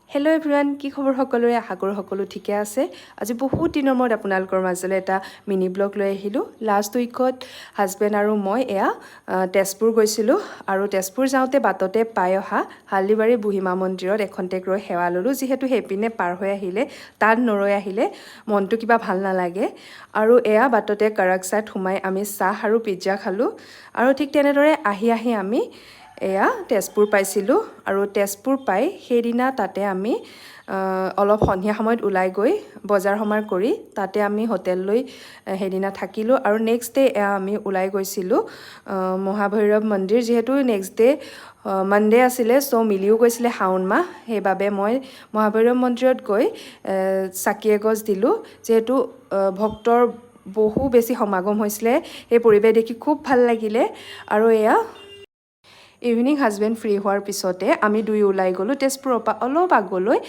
Hello' everyone, কি খবৰ সকলোৰে? আশা কৰোঁ সকলো ঠিকে আছে। আজি বহুত দিনৰ মূৰত আপোনালোকৰ মাজলৈ এটা মিনি ব্লগ লৈ আহিলোঁ। লাষ্ট উইকত হাজবেণ্ড আৰু মই তেজপুৰ গৈছিলোঁ আৰু তেজপুৰ যাওঁতে বাটতে পাই অহা হালদিবাৰী বুঢ়ীমা মন্দিৰত এখন্তেক ৰৈ সেৱা ল'লোঁ। যিহেতু সেইপিনে পাৰ হৈ আহিলে, তাত নৰৈ আহিলে মনটো কিবা ভাল নালাগে আৰু বাটতে কৰাকচাত সোমাই আমি চাহ আৰু পিজ্জা খালোঁ আৰু ঠিক তেনেদৰে আহি আমি তেজপুৰ পাইছিলোঁ আৰু তেজপুৰ পাই সেইদিনা তাতে আমি অলপ সন্ধিয়া সময়ত ওলাই গৈ বজাৰ সমাৰ কৰি তাতে আমি হোটেল লৈ সেইদিনা থাকিলোঁ আৰু নেক্সট ডে আমি ওলাই গৈছিলোঁ মহাভৈৰৱ মন্দিৰ। যিহেতু নেক্সট ডে মানডে আছিলে, চ' মিলিও গৈছিলে শাওণ মাহ, সেইবাবে মই মহাভৈৰৱ মন্দিৰত গৈ চাকি এগছ দিলোঁ। যিহেতু ভক্তৰ বহু বেছি সমাগম হৈছিলে, সেই পৰিৱেশ দেখি খুব ভাল লাগিলে আৰু ইভিনিং হাজবেণ্ড ফ্ৰী হোৱাৰ পিছতে আমি দুয়ো ওলাই গ'লোঁ তেজপুৰৰ পৰা অলপ আগলৈ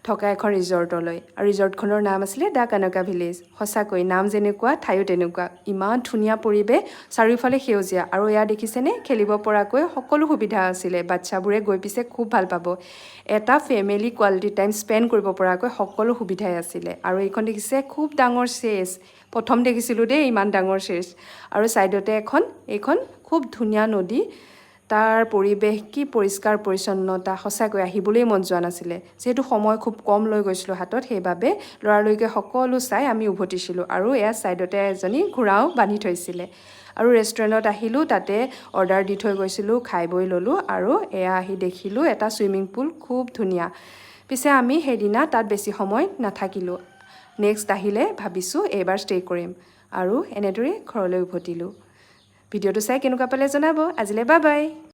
থকা এখন ৰিজৰ্টলৈ আৰু ৰিজৰ্টখনৰ নাম আছিলে দ্য কনকা ভিলেজ। সঁচাকৈ নাম যেনেকুৱা ঠাইও তেনেকুৱা, ইমান ধুনীয়া পৰিৱেশ, চাৰিওফালে সেউজীয়া আৰু দেখিছেনে খেলিব পৰাকৈ সকলো সুবিধা আছিলে। বাচ্ছাবোৰে গৈ পিছে খুব ভাল পাব। এটা ফেমিলি কোৱালিটি টাইম স্পেণ্ড কৰিব পৰাকৈ সকলো সুবিধাই আছিলে আৰু এইখন দেখিছে খুব ডাঙৰ ষ্টেজ, প্ৰথম দেখিছিলোঁ দেই ইমান ডাঙৰ ষ্টেজ আৰু ছাইডতে এইখন খুব ধুনীয়া নদী। তাৰ পৰিৱেশ কি পৰিষ্কাৰ পৰিচ্ছন্নতা, সঁচাকৈ আহিবলৈ মন যোৱা নাছিলে। যিহেতু সময় খুব কম লৈ গৈছিলোঁ হাতত, সেইবাবে লৰালৰিকৈ সকলো চাই আমি উভতিছিলোঁ আৰু ছাইডতে এজনী ঘোঁৰাও বান্ধি থৈছিলে আৰু ৰেষ্টুৰেণ্টত আহিলোঁ, তাতে অৰ্ডাৰ দি থৈ গৈছিলোঁ, খাই বৈ ল'লোঁ আৰু আহি দেখিলোঁ এটা ছুইমিং পুল খুব ধুনীয়া। পিছে আমি সেইদিনা তাত বেছি সময় নাথাকিলোঁ, নেক্সট আহিলে ভাবিছোঁ এইবাৰ ষ্টে' কৰিম আৰু এনেদৰে ঘৰলৈ উভতিলোঁ। ভিডিঅ'টো চাই কেনেকুৱা পালে জনাব। আজিলৈ বাই বাই।